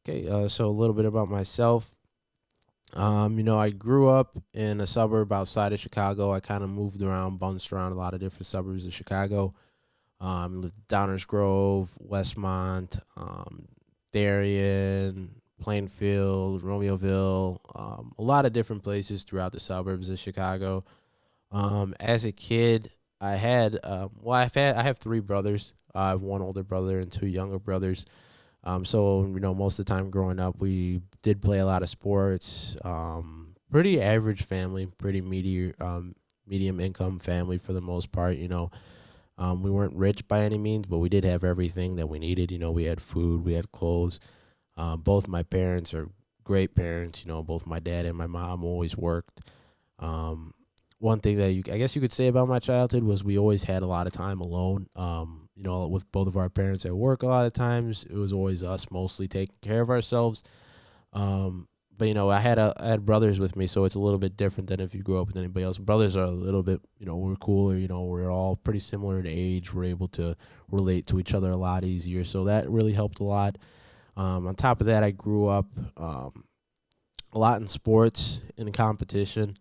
Okay, so a little bit about myself. I grew up in a suburb outside of Chicago. I kind of moved around, bounced around a lot of different suburbs of Chicago. Lived Downers Grove, Westmont, Darien, Plainfield, Romeoville, a lot of different places throughout the suburbs of Chicago. As a kid, I have three brothers. I have one older brother and two younger brothers. So most of the time growing up, we did play a lot of sports. Pretty average family, pretty medium income family for the most part. We weren't rich by any means, but we did have everything that we needed. We had food, we had clothes. Both my parents are great parents. Both my dad and my mom always worked. Um, One thing that I guess you could say about my childhood was we always had a lot of time alone. With both of our parents at work, a lot of times it was always us mostly taking care of ourselves. But I had brothers with me, so it's a little bit different than if you grew up with anybody else. Brothers are a little bit, we're cooler. We're all pretty similar in age. We're able to relate to each other a lot easier, so that really helped a lot. On top of that, I grew up a lot in sports in competition.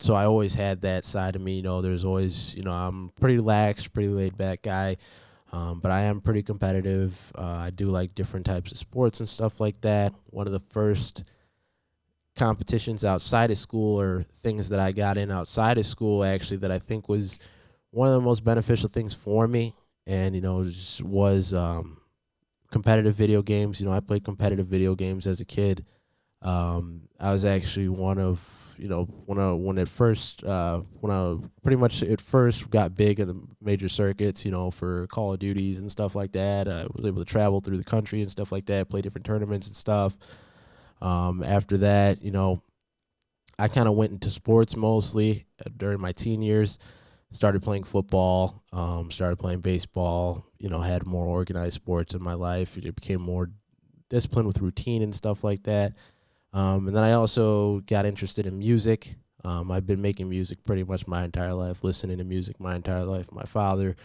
So I always had that side of me. There's always, I'm pretty lax, pretty laid back guy. But I am pretty competitive. I do like different types of sports and stuff like that. One of the first competitions outside of school, or things that I got in outside of school, actually, that I think was one of the most beneficial things for me, and just was competitive video games. I played competitive video games as a kid. I was actually one of when I pretty much it first got big in the major circuits, for Call of Duties and stuff like that. I was able to travel through the country and stuff like that, play different tournaments and stuff. After that, I kind of went into sports mostly during my teen years. Started playing football, started playing baseball. Had more organized sports in my life. It became more disciplined with routine and stuff like that. And then I also got interested in music. I've been making music pretty much my entire life, listening to music my entire life. My father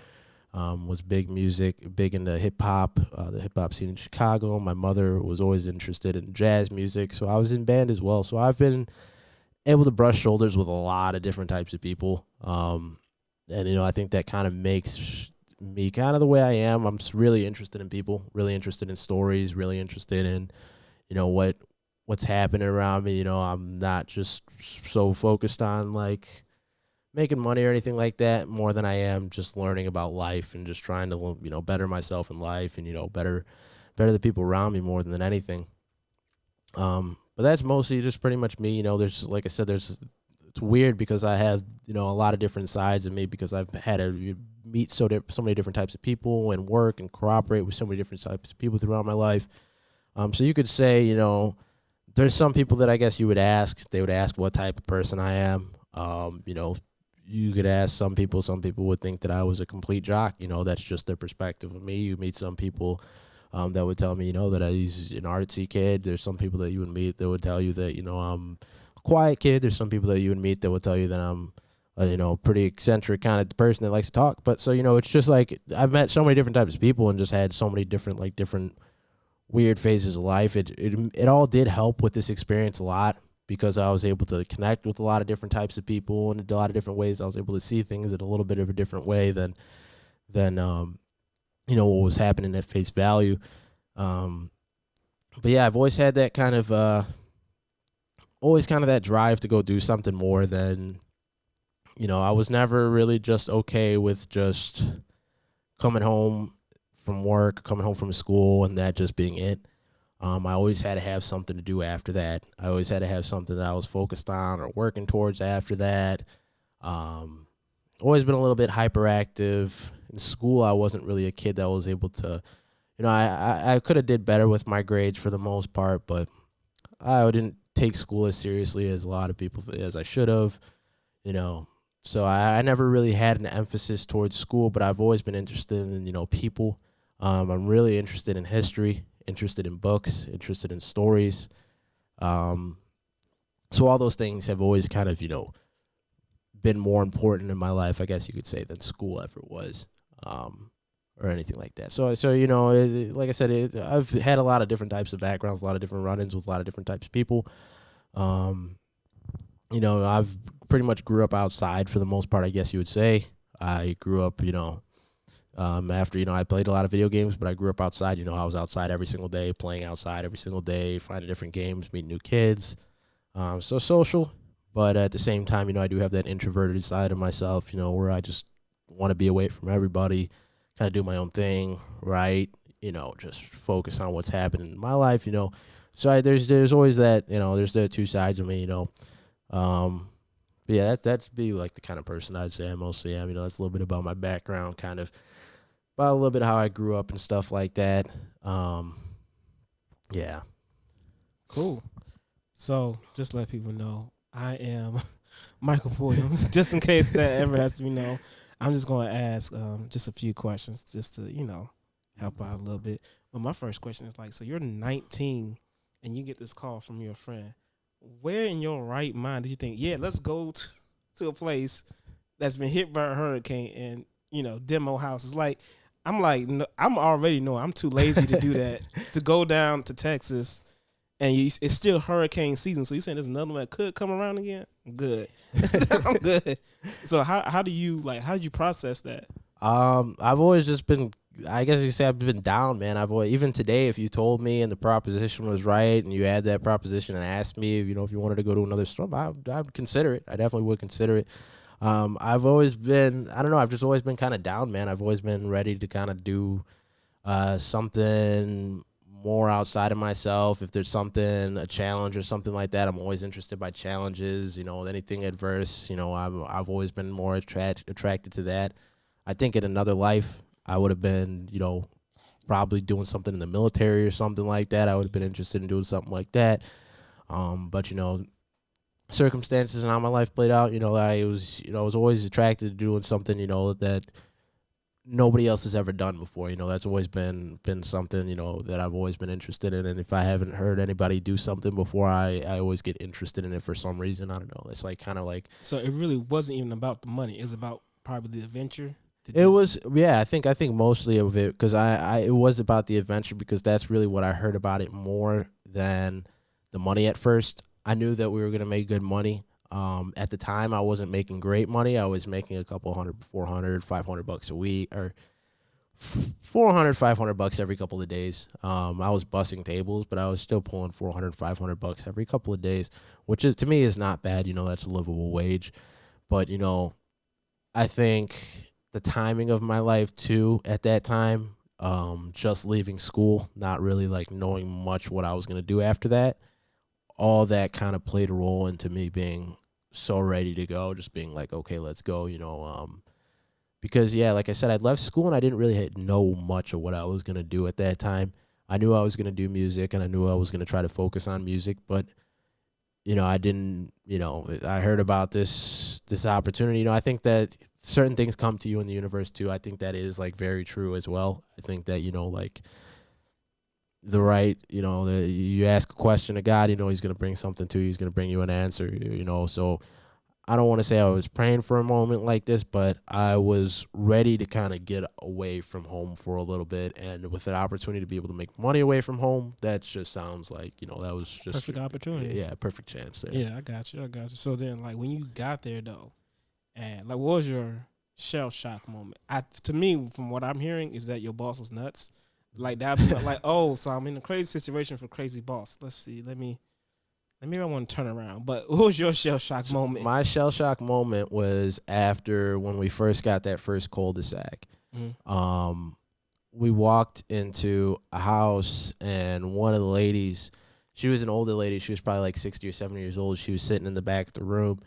was big into hip hop, the hip hop scene in Chicago. My mother was always interested in jazz music, so I was in band as well. So I've been able to brush shoulders with a lot of different types of people. And I think that kind of makes me kind of the way I am. Really interested in people, really interested in stories, really interested in what's happening around me. I'm not just so focused on like making money or anything like that, more than I am just learning about life and just trying to better myself in life, and better the people around me more than anything. But that's mostly just pretty much me. There's, like I said, it's weird because I have a lot of different sides of me, because I've had to meet so many different types of people and work and cooperate with so many different types of people throughout my life. So you could say, there's some people that I guess you would ask. They would ask what type of person I am. You could ask some people. Some people would think that I was a complete jock. That's just their perspective of me. You meet some people that would tell me, that he's an artsy kid. There's some people that you would meet that would tell you that, I'm a quiet kid. There's some people that you would meet that would tell you that I'm pretty eccentric kind of person that likes to talk. But so, it's just like I've met so many different types of people and just had so many different weird phases of life. It all did help with this experience a lot, because I was able to connect with a lot of different types of people in a lot of different ways. I was able to see things in a little bit of a different way than what was happening at face value. Um, but yeah, I've always kind of that drive to go do something more than, I was never really just okay with just coming home from work, coming home from school, and that just being it. I always had to have something to do after that. I always had to have something that I was focused on or working towards after that. Um, Always been a little bit hyperactive. In school, I wasn't really a kid that was able to, I could have did better with my grades for the most part, but I didn't take school as seriously as a lot of people as I should have, you know. So I never really had an emphasis towards school, but I've always been interested in, people. I'm really interested in history, interested in books, interested in stories. Um, so all those things have always kind of, been more important in my life, I guess you could say, than school ever was. Um, or anything like that. So like I said, I've had a lot of different types of backgrounds, a lot of different run-ins with a lot of different types of people. Um, I've pretty much grew up outside for the most part, I guess you would say. I grew up, after, I played a lot of video games, but I grew up outside. I was outside every single day, playing outside every single day, finding different games, meeting new kids. So social, but at the same time, I do have that introverted side of myself, where I just want to be away from everybody, kind of do my own thing, right? Just focus on what's happening in my life, So there's always that, there's the two sides of me, But yeah, that's be like the kind of person I'd say I mostly am. That's a little bit about my background, kind of about a little bit of how I grew up and stuff like that. Yeah. Cool. So just let people know, I am Michael Pulliam. Just in case that ever has to be known, I'm just going to ask just a few questions just to help out a little bit. But my first question is like, so you're 19 and you get this call from your friend. Where in your right mind did you think, yeah, let's go to a place that's been hit by a hurricane and demo houses? Like, I'm already know I'm too lazy to do that, to go down to Texas, and it's still hurricane season. So you saying there's another one that could come around again? Good. I'm good. So how did you process that? I've always just been, I guess you could say I've been down, man. Even today, if you told me and the proposition was right and you had that proposition and asked me, if you wanted to go to another storm, I would consider it. I definitely would consider it. I've always been, I don't know, I've just always been kind of down, man. I've always been ready to kind of do something more outside of myself. If there's a challenge or something like that, I'm always interested by challenges, anything adverse. I've always been more attracted to that. I think in another life, I would have been, probably doing something in the military or something like that. I would have been interested in doing something like that. But circumstances and how my life played out, I was always attracted to doing something, that nobody else has ever done before. That's always been something, that I've always been interested in. And if I haven't heard anybody do something before, I always get interested in it for some reason. I don't know. It's like kind of like. So it really wasn't even about the money. It was about probably the adventure. It was, yeah. I think mostly of it because it was about the adventure because that's really what I heard about it more than the money at first. I knew that we were gonna make good money. At the time, I wasn't making great money. I was making a couple $100, $400, $500 a week, or $400, $500 every couple of days. I was bussing tables, but I was still pulling $400, $500 every couple of days, which is to me is not bad. That's a livable wage, but I think the timing of my life too at that time, just leaving school, not really like knowing much what I was going to do after that, all that kind of played a role into me being so ready to go, just being like, okay, let's go, because yeah, like I said, I'd left school and I didn't really know much of what I was going to do at that time. I knew I was going to do music and I knew I was going to try to focus on music, but I didn't, I heard about this opportunity. I think that certain things come to you in the universe too. I think that is like very true as well. I think that, like the right, you ask a question to God, he's going to bring something to you. He's going to bring you an answer, so I don't want to say I was praying for a moment like this, but I was ready to kind of get away from home for a little bit. And with an opportunity to be able to make money away from home, that just sounds like, that was just perfect opportunity. Yeah, perfect chance there. Yeah, I got you. So then, like, when you got there, though, and like, what was your shell shock moment? To me, from what I'm hearing, is that your boss was nuts. Like, that, like, oh, so I'm in a crazy situation for crazy boss. Let's see. Maybe I want to turn around, but what was your shell shock moment? My shell shock moment was after when we first got that first cul-de-sac. Mm-hmm. We walked into a house and one of the ladies, she was an older lady. She was probably like 60 or 70 years old. She was sitting in the back of the room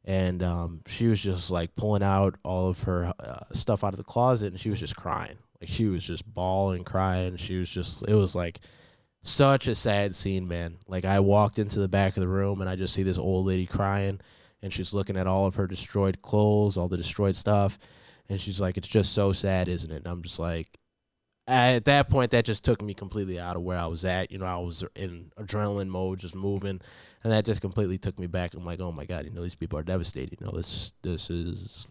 and she was just like pulling out all of her stuff out of the closet and she was just crying. Like she was just bawling, crying. It was like such a sad scene, man. Like I walked into the back of the room and I just see this old lady crying and she's looking at all of her destroyed clothes, all the destroyed stuff. And she's like, it's just so sad, isn't it? And I'm just like, at that point, that just took me completely out of where I was at. I was in adrenaline mode, just moving. And that just completely took me back. I'm like, oh my God, these people are devastated. This is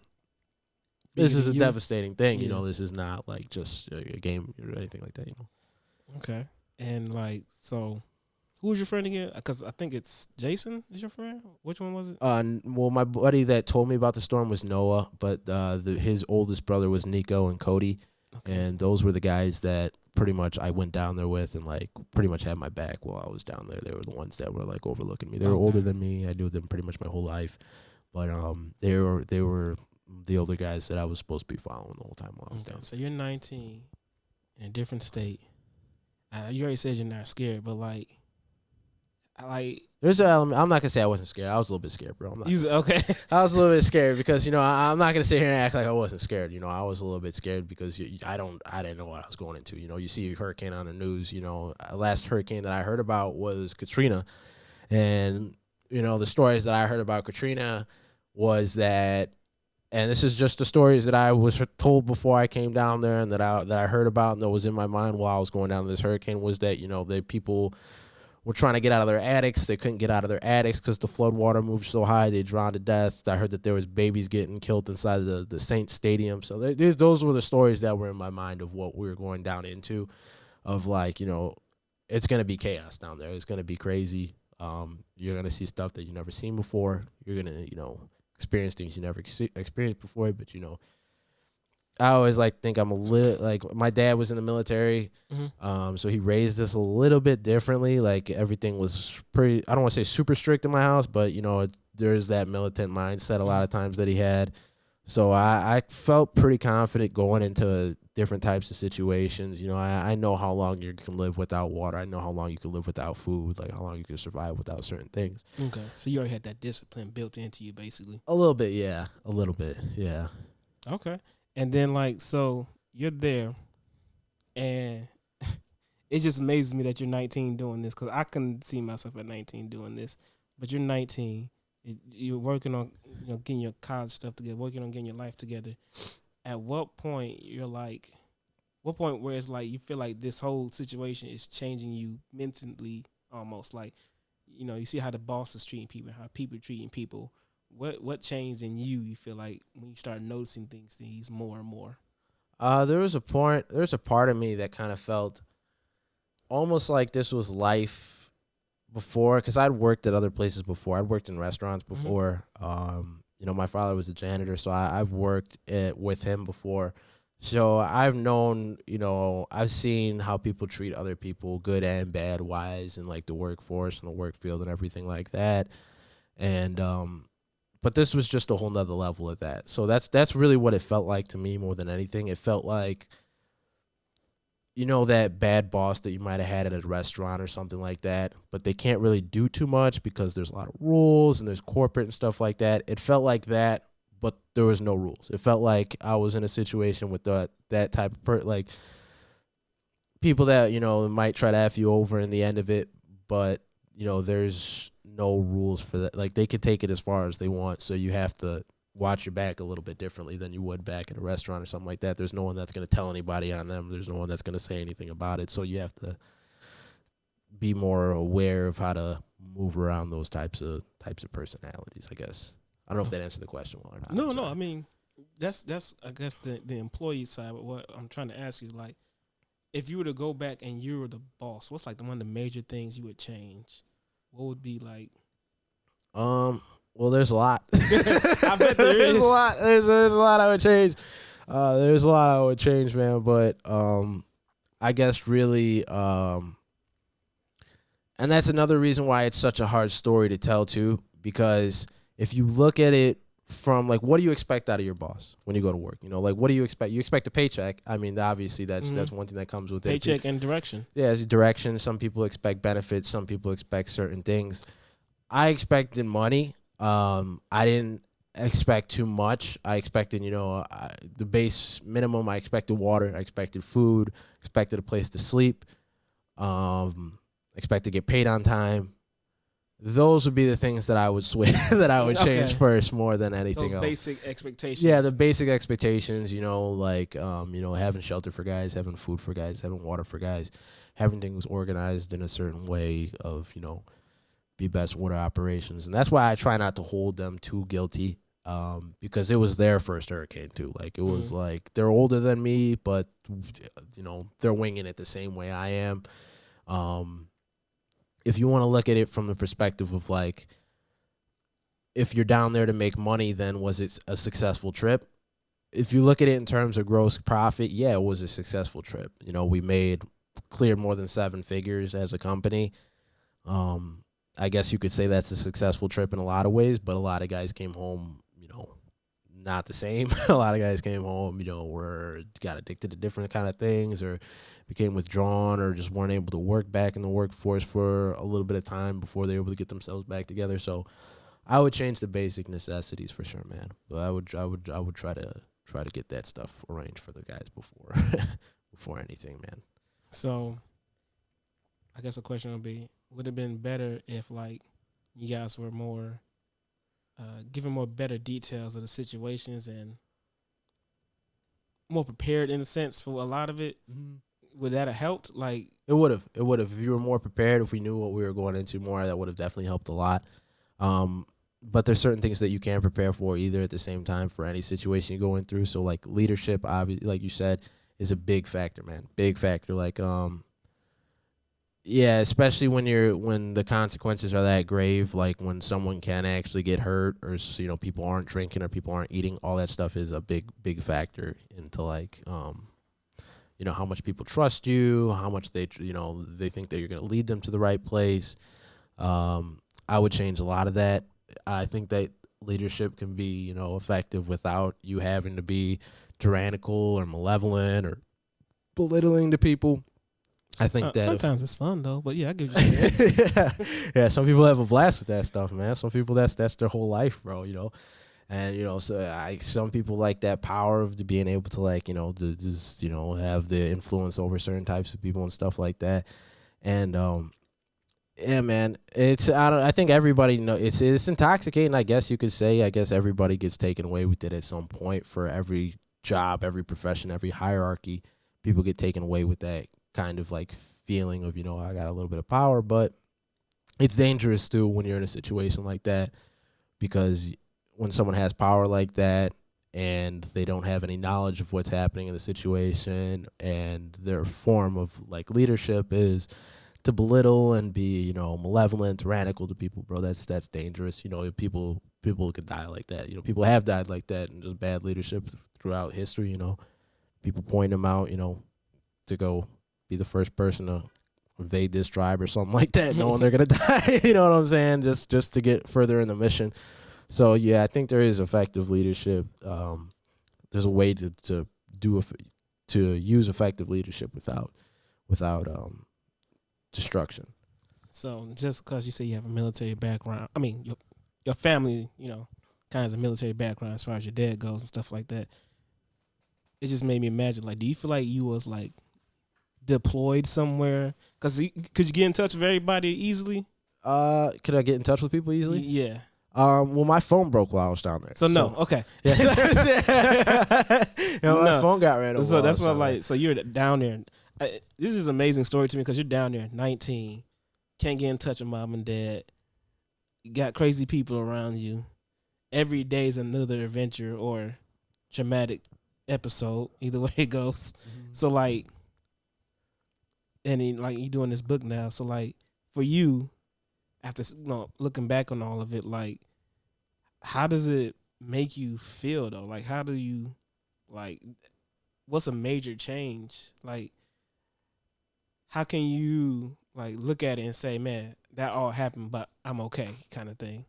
this bigger is than a you? devastating thing. You Yeah. know, this is not like just a game or anything like that. You know. Okay. And like, so who was your friend again? Because I think it's Jason is your friend. Which one was it? Well, my buddy that told me about the storm was Noah, but his oldest brother was Nico and Cody, Okay. and those were the guys that pretty much I went down there with and like pretty much had my back while I was down there. They were the ones that were like overlooking me. They were older than me. I knew them pretty much my whole life, but they were the older guys that I was supposed to be following the whole time while I was down. So you're 19 in a different state. You already said you're not scared, but like. There's an element. I'm not gonna say I wasn't scared. I was a little bit scared, bro. Okay. I was a little bit scared because I'm not gonna sit here and act like I wasn't scared. I was a little bit scared because I didn't know what I was going into. You see a hurricane on the news. Last hurricane that I heard about was Katrina, and the stories that I heard about Katrina was that, and this is just the stories that I was told before I came down there, and that I heard about and that was in my mind while I was going down to this hurricane was that the people were trying to get out of their attics. They couldn't get out of their attics because the flood water moved so high. They drowned to death. I heard that there was babies getting killed inside of the Saint Stadium. So those were the stories that were in my mind of what we were going down into, of like, it's going to be chaos down there. It's going to be crazy. You're going to see stuff that you've never seen before. You're going to, experience things you never experienced before. But, I always think I'm a little like my dad was in the military, so he raised us a little bit differently. Like everything was pretty. I don't want to say super strict in my house, but there's that militant mindset a lot of times that he had. So I felt pretty confident going into different types of situations. I know how long you can live without water. I know how long you can live without food. Like how long you can survive without certain things. Okay, so you already had that discipline built into you, basically. A little bit, yeah. A little bit, yeah. Okay. And then, so you're there, and it just amazes me that you're 19 doing this, because I couldn't see myself at 19 doing this. But you're 19. You're working on getting your college stuff together, working on getting your life together. At what point where it's like you feel like this whole situation is changing you mentally almost? Like, you see how the boss is treating people, how people are treating people. What changed in you feel like when you start noticing things more and more? There was a part of me that kind of felt almost like this was life before, because I'd worked at other places before. I'd worked in restaurants before. My father was a janitor, so I've worked with him before. So I've known, I've seen how people treat other people, good and bad wise, in like the workforce and the work field and everything like that. And but this was just a whole nother level of that. So that's really what it felt like to me more than anything. It felt like, that bad boss that you might have had at a restaurant or something like that, but they can't really do too much because there's a lot of rules and there's corporate and stuff like that. It felt like that, but there was no rules. It felt like I was in a situation with that type of like people that, might try to F you over in the end of it, but, there's no rules for that. Like they could take it as far as they want, so you have to watch your back a little bit differently than you would back at a restaurant or something like that. There's no one that's going to tell anybody on them. There's no one that's going to say anything about it. So you have to be more aware of how to move around those types of personalities, I guess. I don't know if that answered the question well or not. No. I mean, that's I guess the employee side. But what I'm trying to ask you is, like, if you were to go back and you were the boss, what's like one of the major things you would change? What would be like? Well, there's a lot. I bet there is. There's a lot. There's a lot I would change. There's a lot I would change, man. But I guess really, and that's another reason why it's such a hard story to tell too. Because if you look at it from like, what do you expect out of your boss when you go to work? Like, what do you expect? You expect a paycheck. I mean, obviously that's one thing that comes with paycheck it. and direction. Yeah, it's direction. Some people expect benefits. Some people expect certain things. I expected money. I didn't expect too much. I expected, the base minimum. I expected water. I expected food. Expected a place to sleep. Expect to get paid on time. Those would be the things that I would switch, that I would change first more than anything else. Those basic expectations. Yeah, the basic expectations, like, having shelter for guys, having food for guys, having water for guys, having things organized in a certain way of, be best water operations. And that's why I try not to hold them too guilty. because it was their first hurricane too. Like it was like they're older than me, but they're winging it the same way I am. If you want to look at it from the perspective of like, if you're down there to make money, then was it a successful trip? If you look at it in terms of gross profit, yeah, it was a successful trip. We cleared more than 7 figures as a company. I guess you could say that's a successful trip in a lot of ways, but a lot of guys came home, not the same. A lot of guys came home, got addicted to different kind of things, or became withdrawn, or just weren't able to work back in the workforce for a little bit of time before they were able to get themselves back together. So I would change the basic necessities for sure, man. But I would try to get that stuff arranged for the guys before anything, man. So I guess the question would be, would it have been better if like you guys were more given more better details of the situations and more prepared in a sense for a lot of it? Would that have helped? Like it would have. If you were more prepared, if we knew what we were going into more, that would have definitely helped a lot. But there's certain things that you can't prepare for either at the same time for any situation you're going through. So like leadership, obviously, like you said, is a big factor, man. Big factor. Like yeah, especially when the consequences are that grave, like when someone can actually get hurt, or people aren't drinking or people aren't eating. All that stuff is a big factor into like how much people trust you, how much they think that you're going to lead them to the right place. I would change a lot of that. I think that leadership can be effective without you having to be tyrannical or malevolent or belittling to people. I think that sometimes it's fun though, but yeah, I give you that. yeah. Some people have a blast with that stuff, man. Some people that's their whole life, bro. And some people like that power of being able to like to just have the influence over certain types of people and stuff like that. And yeah, man, I think everybody it's intoxicating. I guess you could say. I guess everybody gets taken away with it at some point. For every job, every profession, every hierarchy, people get taken away with that kind of like feeling of I got a little bit of power. But it's dangerous too when you're in a situation like that, because when someone has power like that and they don't have any knowledge of what's happening in the situation, and their form of like leadership is to belittle and be malevolent, tyrannical to people, bro, that's dangerous. People could die like that. People have died like that, and just bad leadership throughout history. People point them out to go be the first person to invade this tribe or something like that, knowing they're gonna die. You know what I'm saying? Just to get further in the mission. So yeah, I think there is effective leadership. There's a way to use effective leadership without destruction. So just because you say you have a military background, I mean your family, kind of a military background as far as your dad goes and stuff like that. It just made me imagine, like, do you feel like you was like deployed somewhere? Could you get in touch with everybody easily? Could I get in touch with people easily? Yeah. Well, my phone broke while I was down there. So no, okay. Yeah. My phone got ran over. So that's what like. So you're down there. This is an amazing story to me because you're down there, 19, can't get in touch with mom and dad. You got crazy people around you. Every day is another adventure or traumatic episode, either way it goes. So like, and then, like, you doing this book now. So like, for you, after looking back on all of it, like, how does it make you feel though? Like, how do you, like, what's a major change? Like, how can you like look at it and say, man, that all happened, but I'm okay, kind of thing?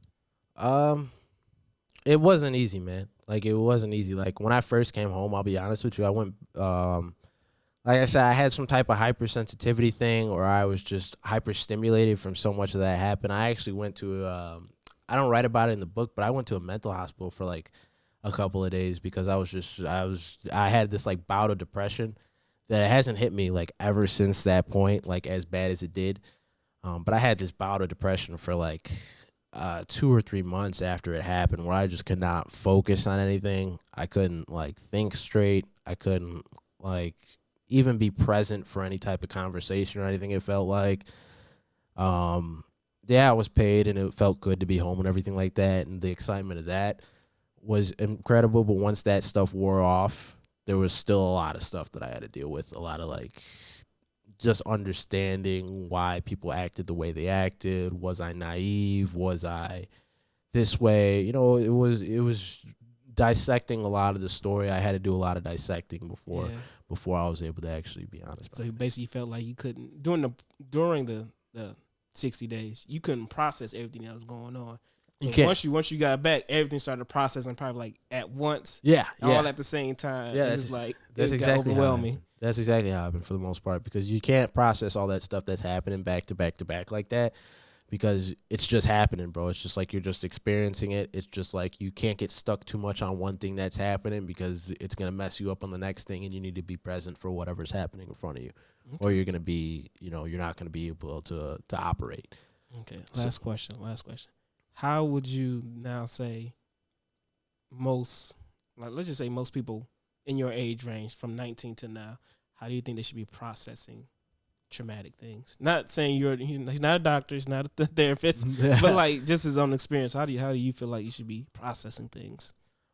It wasn't easy, man. Like, it wasn't easy. Like, when I first came home, I'll be honest with you, I went, like I said, I had some type of hypersensitivity thing, or I was just hyperstimulated from so much of that happened. I actually went to, I don't write about it in the book, but I went to a mental hospital for like a couple of days because I had this like bout of depression that it hasn't hit me like ever since that point, like as bad as it did. But I had this bout of depression for like 2 or 3 months after it happened, where I just could not focus on anything. I couldn't like think straight. I couldn't like even be present for any type of conversation or anything. It felt like, yeah, I was paid and it felt good to be home and everything like that. And the excitement of that was incredible, but once that stuff wore off, there was still a lot of stuff that I had to deal with. A lot of like just understanding why people acted the way they acted. Was I naive? Was I this way? It was dissecting a lot of the story. I had to do a lot of dissecting before I was able to actually be honest. So you basically felt like you couldn't during the 60 days, you couldn't process everything that was going on. So once you got back, everything started processing probably like at once. Yeah, all at the same time. Yeah, it's like that's exactly overwhelming. That's exactly how it happened for the most part, because you can't process all that stuff that's happening back to back to back like that, because it's just happening, bro. It's just like you're just experiencing it. It's just like you can't get stuck too much on one thing that's happening, because it's gonna mess you up on the next thing, and you need to be present for whatever's happening in front of you, or you're gonna be, you're not gonna be able to operate. Okay. Last question. How would you now say most people in your age range from 19 to now, how do you think they should be processing traumatic things? Not saying he's not a doctor, he's not a therapist, but like just his own experience. How do you feel like you should be processing things?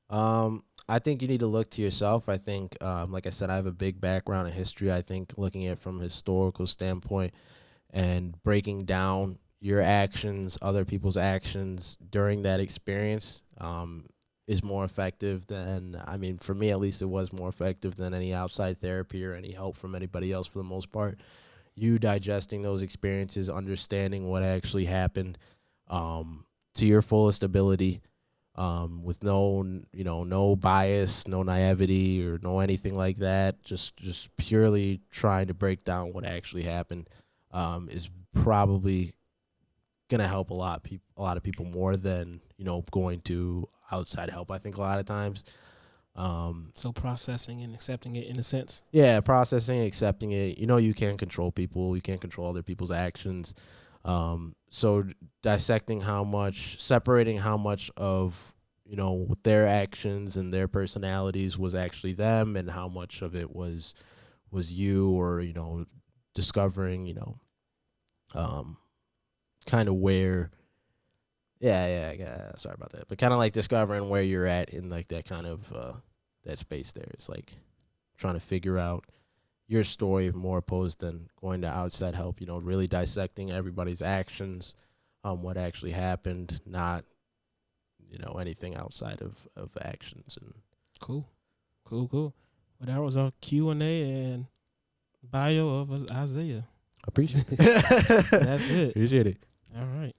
I think you need to look to yourself. I think, like I said, I have a big background in history. I think looking at it from a historical standpoint and breaking down your actions, other people's actions during that experience, is more effective than, for me at least, it was more effective than any outside therapy or any help from anybody else for the most part. You digesting those experiences, understanding what actually happened, to your fullest ability, with no bias, no naivety, or no anything like that. Just purely trying to break down what actually happened, is probably gonna help a lot of people more than going to outside help. I think a lot of times. So processing and accepting it in a sense. Yeah, processing, accepting it. You can't control people. You can't control other people's actions. So dissecting separating how much of their actions and their personalities was actually them, and how much of it was you, or discovering kind of where. Yeah, sorry about that. But kind of like discovering where you're at in like that kind of that space there. It's like trying to figure out your story more opposed than going to outside help, really dissecting everybody's actions, what actually happened, not, anything outside of actions. And Cool. Well, that was our Q&A and bio of Isaiah. Appreciate it. That's it. Appreciate it. All right.